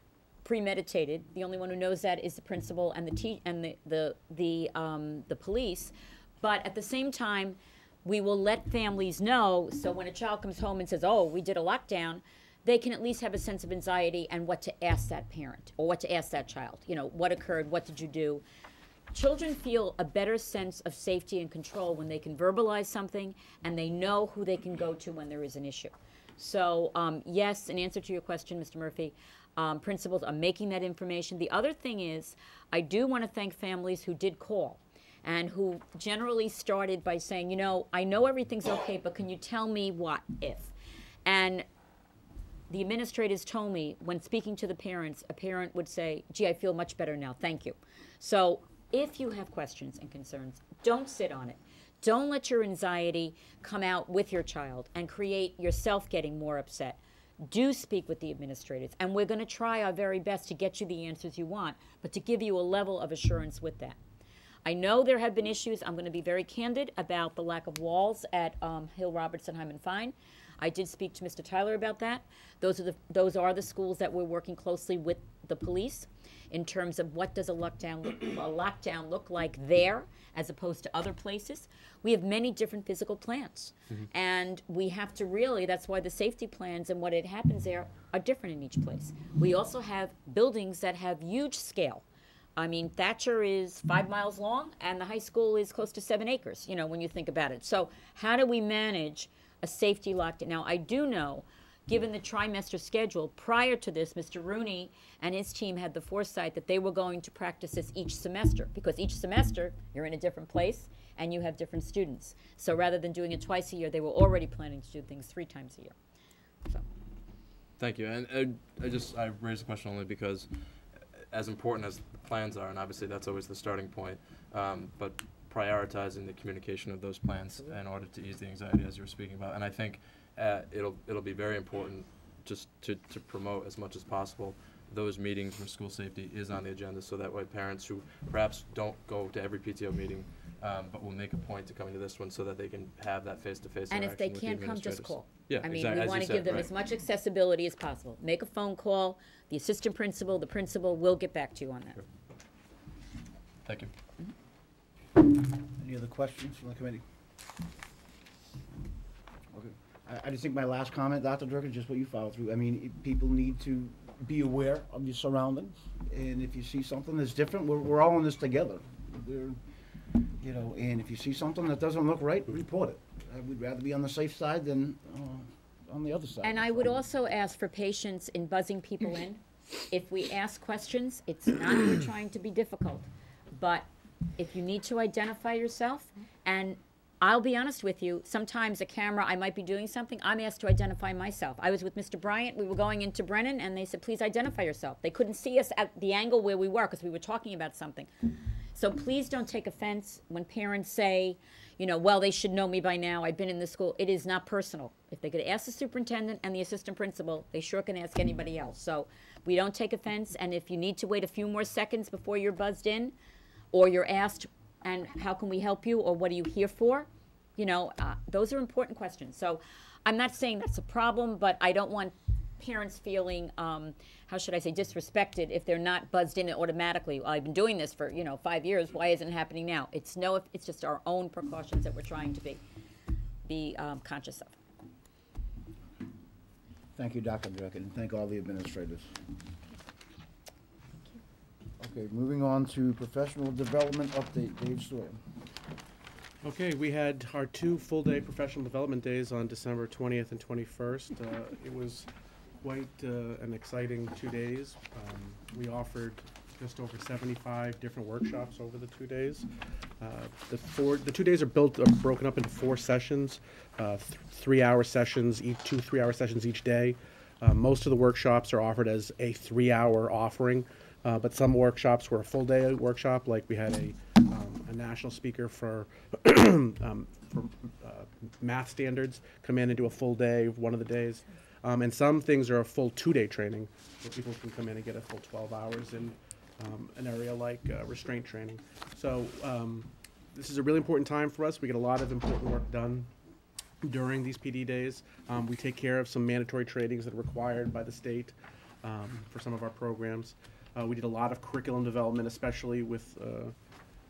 premeditated. The only one who knows that is the principal and the police. But at the same time, we will let families know, so when a child comes home and says, oh, we did a lockdown, they can at least have a sense of anxiety and what to ask that parent or what to ask that child. You know, what occurred, what did you do? Children feel a better sense of safety and control when they can verbalize something and they know who they can go to when there is an issue. So yes, in answer to your question, Mr. Murphy, principals are making that information. The other thing is, I do want to thank families who did call and who generally started by saying, you know, I know everything's okay, but can you tell me what if? And the administrators told me when speaking to the parents, a parent would say, gee, I feel much better now, thank you. So if you have questions and concerns, don't sit on it. Don't let your anxiety come out with your child and create yourself getting more upset. Do speak with the administrators, and we're going to try our very best to get you the answers you want, but to give you a level of assurance with that. I know there have been issues. I'm going to be very candid about the lack of walls at Hill, Roberts, and Hyman Fine. I did speak to Mr. Tyler about that. Those are the schools that we're working closely with the police in terms of what does a lockdown look like there as opposed to other places. We have many different physical plans. And we have to really, that's why the safety plans and what it happens there are different in each place. We also have buildings that have huge scale. I mean, Thatcher is 5 miles long and the high school is close to 7 acres, you know, when you think about it. So how do we manage a safety lockdown? Now, I do know, given the trimester schedule, prior to this, Mr. Runey and his team had the foresight that they were going to practice this each semester, because each semester you're in a different place and you have different students. So rather than doing it twice a year, they were already planning to do things 3 times a year. So. Thank you. And I raised the question only because as important as the plans are, and obviously that's always the starting point, but prioritizing the communication of those plans in order to ease the anxiety as you were speaking about. And I think it'll be very important just to promote as much as possible those meetings where school safety is on the agenda, so that way parents who perhaps don't go to every PTO meeting but will make a point to coming to this one so that they can have that face-to-face and interaction if they with can't the come, just call. Yeah, I mean, exactly, we want to give them as much accessibility as possible. Make a phone call. The assistant principal, the principal will get back to you on that. Sure. Thank you. Any other questions from the committee? Okay. I just think my last comment, Dr. Durkin, just what you followed through. I mean, people need to be aware of your surroundings, and if you see something that's different, we're all in this together. You know, and if you see something that doesn't look right, report it. I would rather be on the safe side than on the other side. And I would also ask for patience in buzzing people in. If we ask questions, it's not you're trying to be difficult, but if you need to identify yourself, and I'll be honest with you, sometimes a camera, I might be doing something, I'm asked to identify myself. I was with Mr. Bryant, we were going into Brennan, and they said, please identify yourself. They couldn't see us at the angle where we were because we were talking about something. So please don't take offense when parents say, you know, well, they should know me by now, I've been in the school. It is not personal. If they could ask the superintendent and the assistant principal, they sure can ask anybody else. So we don't take offense, and if you need to wait a few more seconds before you're buzzed in, or you're asked, and how can we help you, or what are you here for? You know, those are important questions. So I'm not saying that's a problem, but I don't want parents feeling, how should I say, disrespected if they're not buzzed in automatically. Well, I've been doing this for, 5 years. Why isn't it happening now? It's just our own precautions that we're trying to be conscious of. Thank you, Dr. Durkin, and thank all the administrators. Okay, moving on to professional development update, Dave Sawyer. Okay, we had our 2 full-day professional development days on December 20th and 21st. It was quite an exciting 2 days. We offered just over 75 different workshops over the 2 days. The 2 days are broken up into 4 sessions, 3-hour sessions, 2 3-hour sessions each day. Most of the workshops are offered as a 3-hour offering, but some workshops were a full-day workshop, like we had a national speaker for math standards come in and do a full day of one of the days. And some things are a full 2-day training where people can come in and get a full 12 hours in an area like restraint training. So this is a really important time for us. We get a lot of important work done during these PD days. We take care of some mandatory trainings that are required by the state for some of our programs. We did a lot of curriculum development, especially with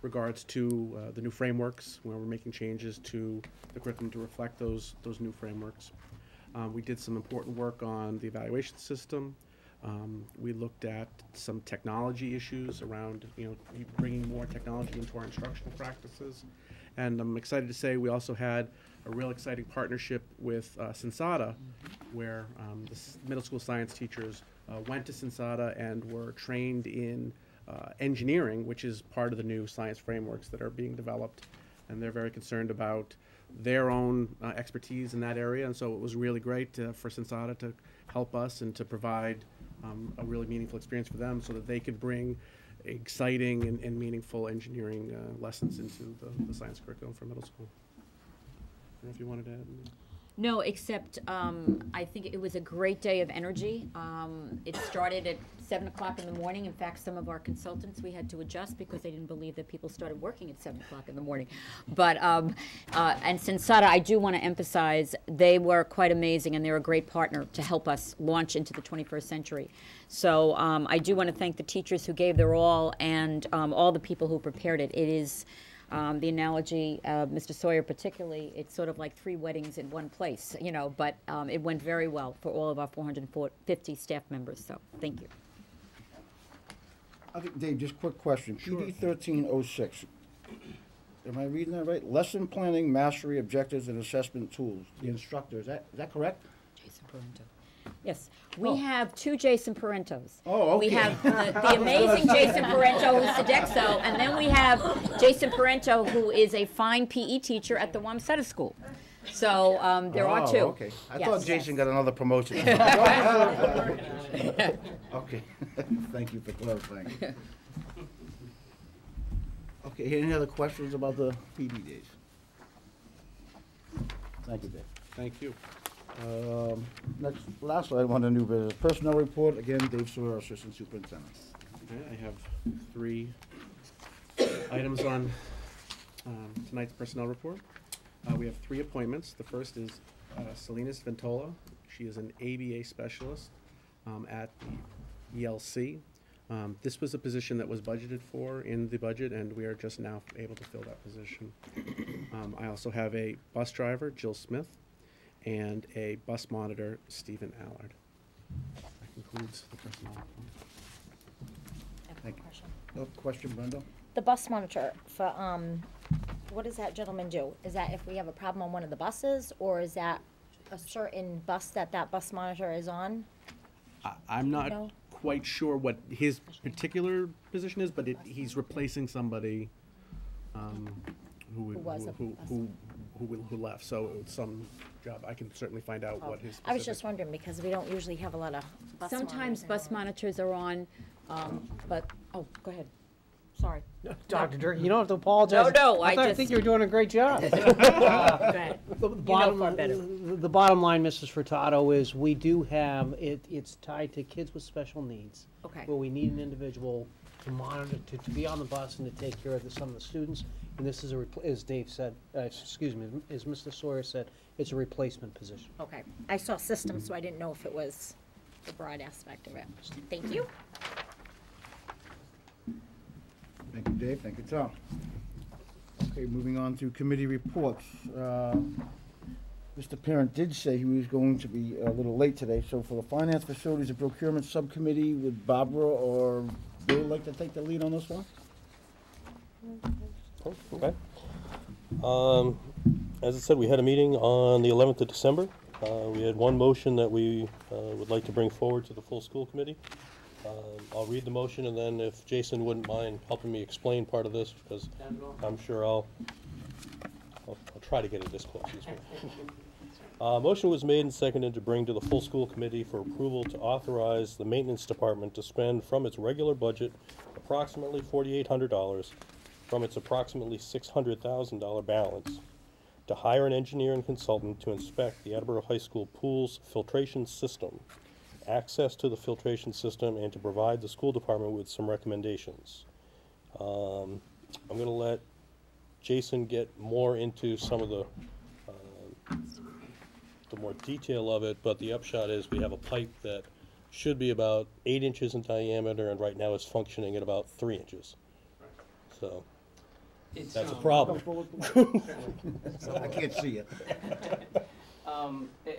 regards to the new frameworks, where we're making changes to the curriculum to reflect those new frameworks. We did some important work on the evaluation system. We looked at some technology issues around, bringing more technology into our instructional practices. And I'm excited to say we also had a real exciting partnership with Sensata, where the middle school science teachers went to Sensata and were trained in engineering, which is part of the new science frameworks that are being developed. And they're very concerned about their own expertise in that area. And so it was really great for Sensata to help us and to provide a really meaningful experience for them so that they could bring exciting and meaningful engineering lessons into the science curriculum for middle school. I don't know if you wanted to add anything. No, except I think it was a great day of energy. It started at 7 o'clock in the morning. In fact, some of our consultants we had to adjust because they didn't believe that people started working at 7 o'clock in the morning. But and Sensata, I do want to emphasize, they were quite amazing, and they're a great partner to help us launch into the 21st century. So I do want to thank the teachers who gave their all, and all the people who prepared it. It is the analogy, Mr. Sawyer particularly, it's sort of like 3 weddings in one place, but it went very well for all of our 450 staff members, so thank you. I think, Dave, just quick question. Sure. PD 1306. Am I reading that right? Lesson planning, mastery, objectives, and assessment tools. The instructor, is that correct? Jason Parenteau. Yes, we have 2 Jason Parentos. Oh, okay. We have the amazing Jason Parenteau, who's Sodexo, and then we have Jason Parenteau, who is a fine PE teacher at the Wamsutta School. So there are 2. Okay. I thought Jason got another promotion. Okay. Thank you for clarifying. Okay, any other questions about the PD days? Thank you, Dave. Thank you. Last item on the new business, personnel report. Again, Dave Sawyer, Assistant Superintendent. Okay, I have 3 items on tonight's personnel report. We have 3 appointments. The first is Salinas Ventola. She is an ABA specialist at the ELC. This was a position that was budgeted for in the budget, and we are just now able to fill that position. I also have a bus driver, Jill Smith, and a bus monitor, Stephen Allard. That concludes the personnel report. Thank you. No question, Brenda? The bus monitor, for, what does that gentleman do? Is that if we have a problem on one of the buses, or is that a certain bus that bus monitor is on? I'm not quite sure what his particular position is, but he's replacing somebody who left. So it's some job. I can certainly find out what his. I was just wondering, because we don't usually have a lot of bus Sometimes bus monitors are on, but, oh, go ahead. Sorry. Dr. Durkin, you don't have to apologize. No, I think you're doing a great job. Go ahead. The bottom line, Mrs. Furtado, is we do have, it's tied to kids with special needs. Okay. Where we need an individual to monitor, to be on the bus and to take care of some of the students. And this is as Dave said, excuse me, as Mr. Sawyer said, it's a replacement position. Okay. I saw systems, so I didn't know if it was the broad aspect of it. Thank you. Thank you, Dave. Thank you, Tom. Okay, moving on to committee reports. Mr. Parent did say he was going to be a little late today, so for the Finance, Facilities, and Procurement Subcommittee, would Barbara or Bill like to take the lead on this one? Okay. As I said, we had a meeting on the 11th of December. We had one motion that we would like to bring forward to the full school committee. I'll read the motion, and then if Jason wouldn't mind helping me explain part of this, because I'm sure I'll try to get it this close. Motion was made and seconded to bring to the full school committee for approval to authorize the maintenance department to spend from its regular budget approximately $4,800 from its approximately $600,000 balance to hire an engineer and consultant to inspect the Attleboro High School pool's filtration system, access to the filtration system, and to provide the school department with some recommendations. I'm going to let Jason get more into some of the more detail of it, but the upshot is we have a pipe that should be about 8 inches in diameter and right now is functioning at about 3 inches. So that's a problem. I can't see it.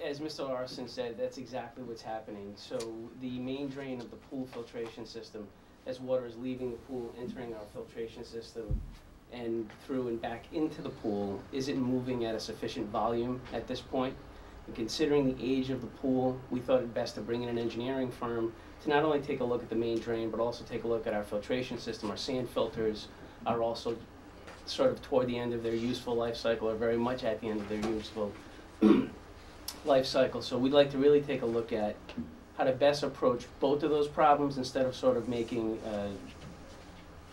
As Mr. Larson said, that's exactly what's happening. So the main drain of the pool filtration system, as water is leaving the pool, entering our filtration system, and through and back into the pool, isn't moving at a sufficient volume at this point. And considering the age of the pool, we thought it best to bring in an engineering firm to not only take a look at the main drain, but also take a look at our filtration system. Our sand filters are also sort of toward the end of their useful life cycle, or very much at the end of their useful life cycle. So we'd like to really take a look at how to best approach both of those problems instead of sort of making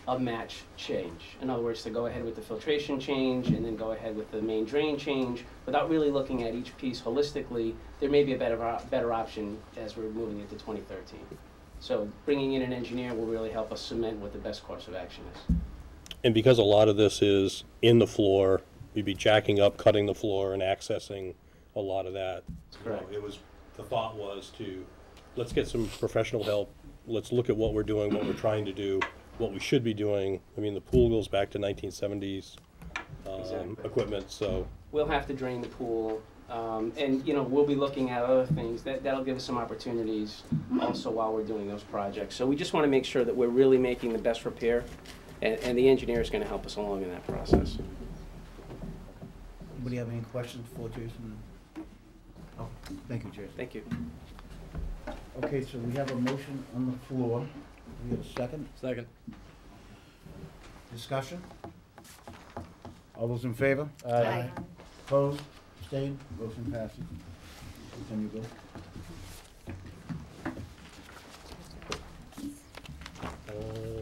a match change. In other words, to go ahead with the filtration change and then go ahead with the main drain change without really looking at each piece holistically. There may be a better option as we're moving into 2013. So bringing in an engineer will really help us cement what the best course of action is. And because a lot of this is in the floor, we'd be jacking up, cutting the floor, and accessing a lot of that. Correct. The thought was to, let's get some professional help. Let's look at what we're doing, what we're trying to do, what we should be doing. I mean, the pool goes back to 1970s Exactly. equipment, so. We'll have to drain the pool, and we'll be looking at other things. That'll give us some opportunities also while we're doing those projects. So we just want to make sure that we're really making the best repair, and the engineer is going to help us along in that process. Anybody have any questions for Jason? Oh, thank you, Jason. Thank you. Okay, so we have a motion on the floor. We have a second. Second. Discussion? All those in favor? Aye. Opposed? Abstained? Motion passes. Continue, Bill.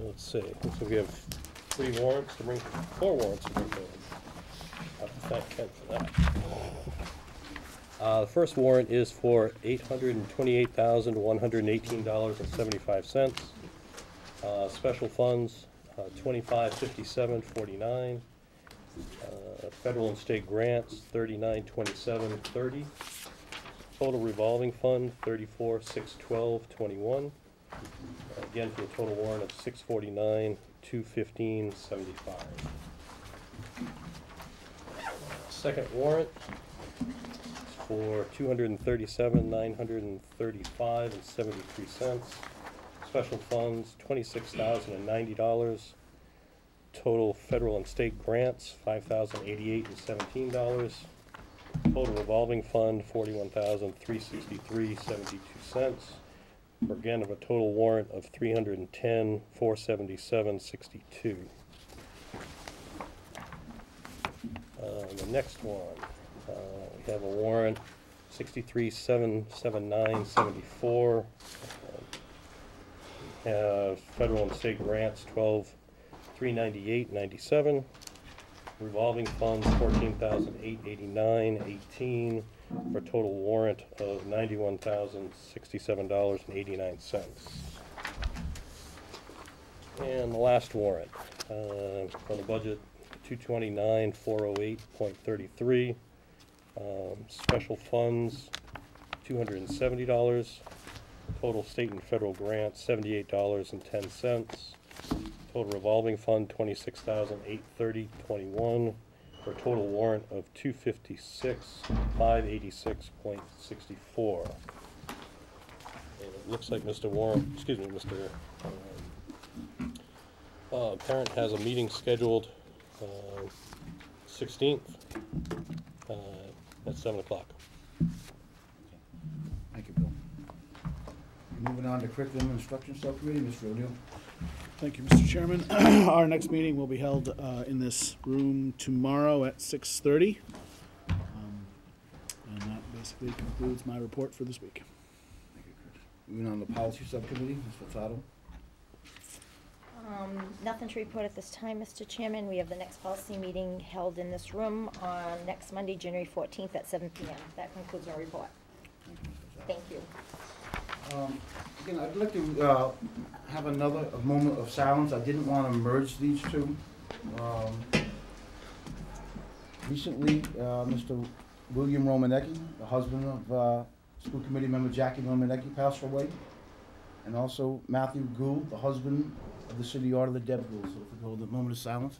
Let's see. Looks like we have 4 warrants to bring forward. I have to thank Ken for that. The first warrant is for $828,118.75. Special funds, $2557.49. Federal and state grants, $3927.30. Total revolving fund, $34,612.21. Again, for a total warrant of $649,215.75. Second warrant for $237,935.73. Special funds, $26,090. Total federal and state grants, $5,088.17. Total revolving fund, $41,363.72. for again of a total warrant of $310,477.62. The next one, we have a warrant 63,779.74. We have federal and state grants 12,398.97. Revolving funds 14,889.18 for a total warrant of $91,067.89. And the last warrant for the budget 229,408.33. Special funds $270. Total state and federal grants $78.10. Total revolving fund $26,830.21 for a total warrant of $256,586.64. And it looks like Mr. Parent has a meeting scheduled 16th at 7 o'clock. Thank you, Bill. Moving on to Curriculum and Instruction Subcommittee, Mr. O'Neill. Thank you, Mr. Chairman. Our next meeting will be held in this room tomorrow at 6:30. And that basically concludes my report for this week. Thank you, Chris. Moving on to Policy Subcommittee, Mr. Furtado. Nothing to report at this time, Mr. Chairman. We have the next policy meeting held in this room on next Monday, January 14th at 7 p.m. That concludes our report. Thank you. Again, I'd like to have a moment of silence. I didn't want to merge these two. Recently, Mr. William Romanecki, the husband of school committee member Jackie Romanecki, passed away. And also Matthew Gould, the husband of the city auditor Deb Gould. So if we hold a moment of silence.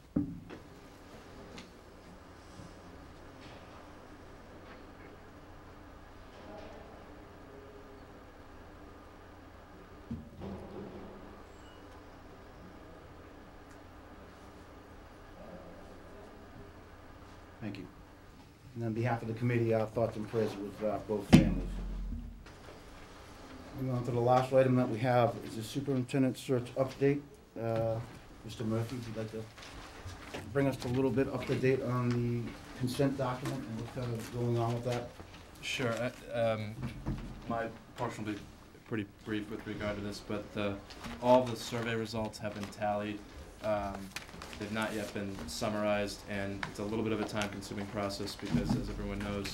Thank you. And on behalf of the committee, our thoughts and prayers with both families. Moving on to the last item that we have is the superintendent search update. Mr. Murphy, if you'd like to bring us a little bit up to date on the consent document and what's kind of going on with that. Sure. My portion will be pretty brief with regard to this, but all the survey results have been tallied. They've not yet been summarized, and it's a little bit of a time-consuming process because, as everyone knows,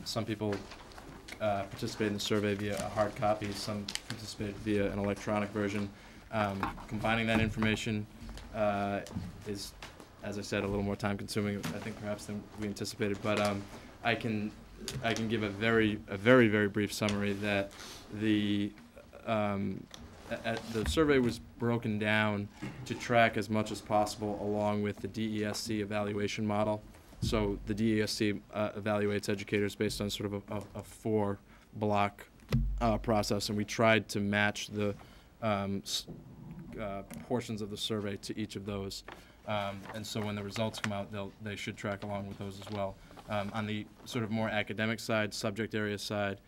some people participated in the survey via a hard copy, some participated via an electronic version. Combining that information is, as I said, a little more time-consuming, I think, perhaps than we anticipated. But I can give a very brief summary that the survey was broken down to track as much as possible along with the DESC evaluation model. So the DESC evaluates educators based on sort of a four-block process, and we tried to match the portions of the survey to each of those. And so when the results come out, they should track along with those as well. On the sort of more academic side, subject area side,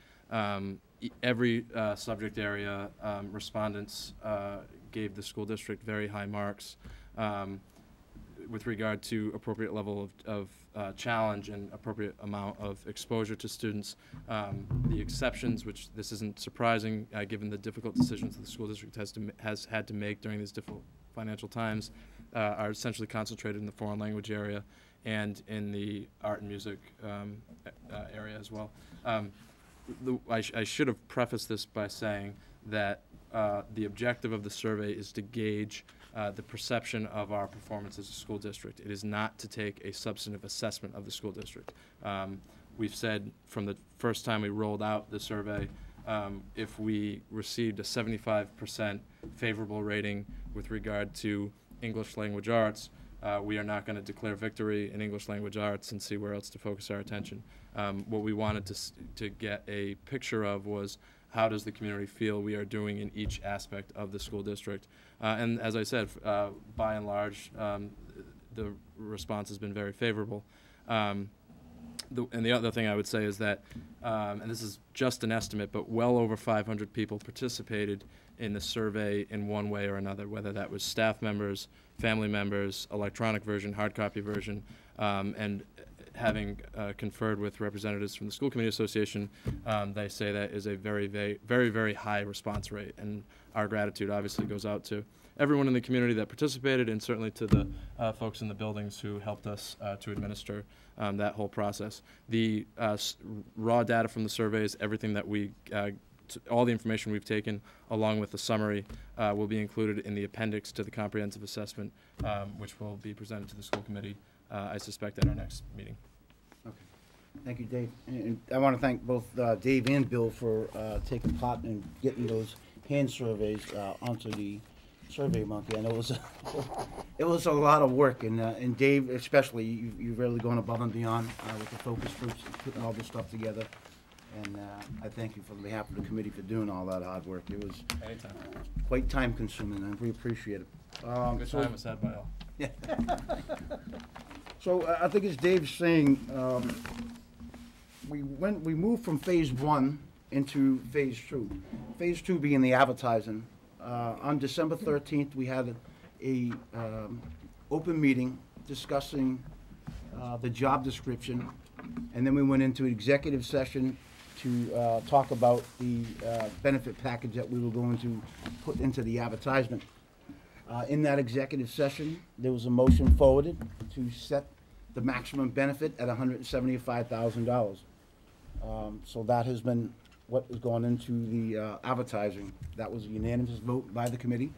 every subject area respondents gave the school district very high marks with regard to appropriate level of challenge and appropriate amount of exposure to students. The exceptions, which this isn't surprising given the difficult decisions the school district has had to make during these difficult financial times, are essentially concentrated in the foreign language area and in the art and music area as well. I should have prefaced this by saying that the objective of the survey is to gauge the perception of our performance as a school district. It is not to take a substantive assessment of the school district. We've said from the first time we rolled out the survey, if we received a 75% favorable rating with regard to English language arts, we are not going to declare victory in English language arts and see where else to focus our attention. What we wanted to get a picture of was how does the community feel we are doing in each aspect of the school district. And as I said, by and large, the response has been very favorable. the other thing I would say is that, and this is just an estimate, but well over 500 people participated in the survey in one way or another, whether that was staff members, family members, electronic version, hard copy version, and having conferred with representatives from the School Committee Association, they say that is a very, very, very, very high response rate, and our gratitude obviously goes out to everyone in the community that participated, and certainly to the folks in the buildings who helped us to administer that whole process. The raw data from the surveys, everything that we, all the information we've taken, along with the summary, will be included in the appendix to the comprehensive assessment, which will be presented to the school committee, I suspect, at our next meeting. Okay. Thank you, Dave. And I want to thank both Dave and Bill for taking part in getting those hand surveys onto the Survey Monkey. I know it was a lot of work, and Dave especially, you've really gone above and beyond with the focus groups and putting all this stuff together. And I thank you on behalf of the committee for doing all that hard work. It was Anytime. quite time consuming, and we appreciate it. Good time was had by all. Yeah. So I think as Dave's saying, we moved from phase 1 into phase 2. Phase 2 being the advertising. On December 13th, we had a open meeting discussing the job description, and then we went into executive session to talk about the benefit package that we were going to put into the advertisement. In that executive session, there was a motion forwarded to set the maximum benefit at $175,000. So that has been what has gone into the advertising. That was a unanimous vote by the committee.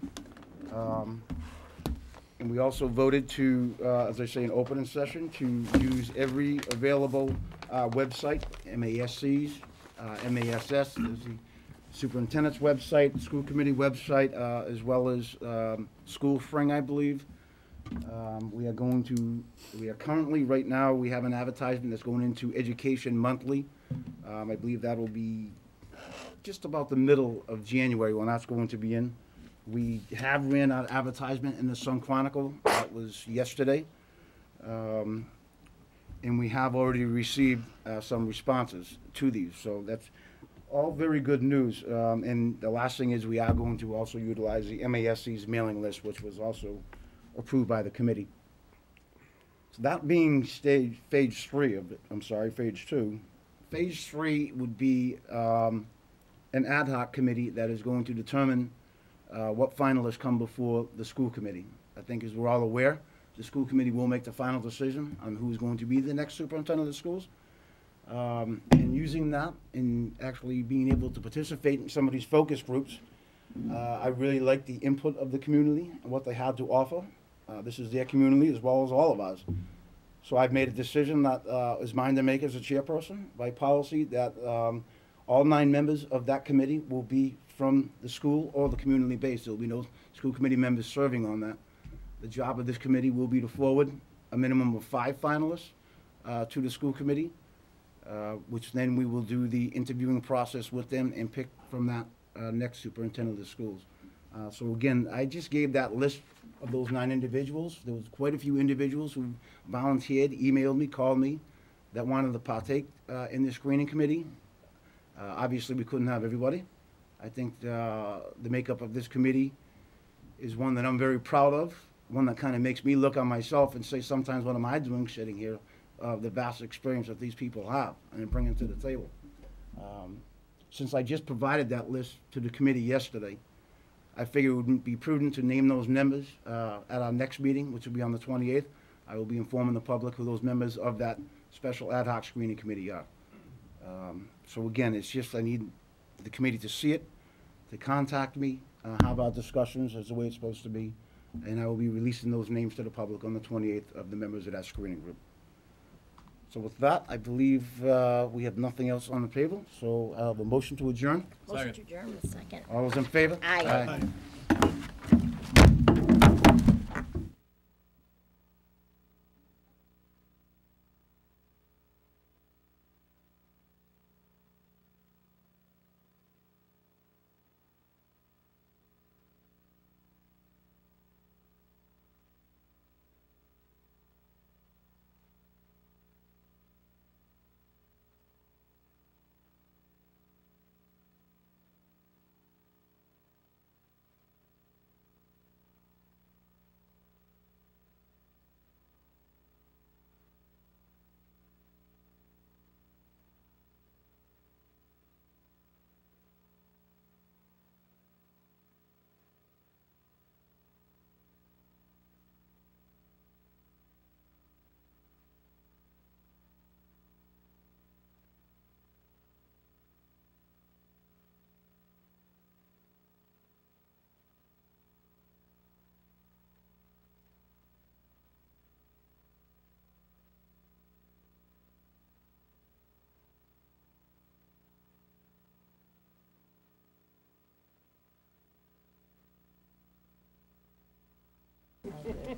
And we also voted to, as I say, in open session, to use every available website, MASC's, MASS, is the superintendent's website, the school committee website, as well as School Spring, I believe. We are currently, right now, we have an advertisement that's going into Education Monthly. I believe that will be just about the middle of January when that's going to be in. We have ran our advertisement in the Sun Chronicle. That was yesterday. And we have already received some responses to these. So that's all very good news. And the last thing is we are going to also utilize the MASC's mailing list, which was also approved by the committee. So that being phase 3 of it, phase 2. Phase 3 would be an ad hoc committee that is going to determine what finalists come before the school committee. I think as we're all aware, the school committee will make the final decision on who's going to be the next superintendent of the schools. And using that and actually being able to participate in some of these focus groups, I really like the input of the community and what they had to offer. This is their community as well as all of ours. So I've made a decision that is mine to make as a chairperson by policy that all 9 members of that committee will be from the school or the community base. There will be no school committee members serving on that. The job of this committee will be to forward a minimum of 5 finalists to the school committee, which then we will do the interviewing process with them and pick from that next superintendent of the schools. So again, I just gave that list of those 9 individuals. There was quite a few individuals who volunteered, emailed me, called me, that wanted to partake in the screening committee. Obviously, we couldn't have everybody. I think the makeup of this committee is one that I'm very proud of, one that kind of makes me look on myself and say sometimes, what am I doing sitting here, the vast experience that these people have and bring it to the table. Since I just provided that list to the committee yesterday, I figured it would be prudent to name those members at our next meeting, which will be on the 28th. I will be informing the public who those members of that special ad hoc screening committee are. So again, it's just I need the committee to see it, to contact me, have our discussions as the way it's supposed to be, and I will be releasing those names to the public on the 28th of the members of that screening group. So with that, I believe we have nothing else on the table, so I have a motion to adjourn. Motion to adjourn, second. All those in favor? Aye. Aye.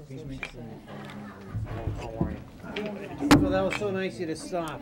Well, that was so nice of you to stop.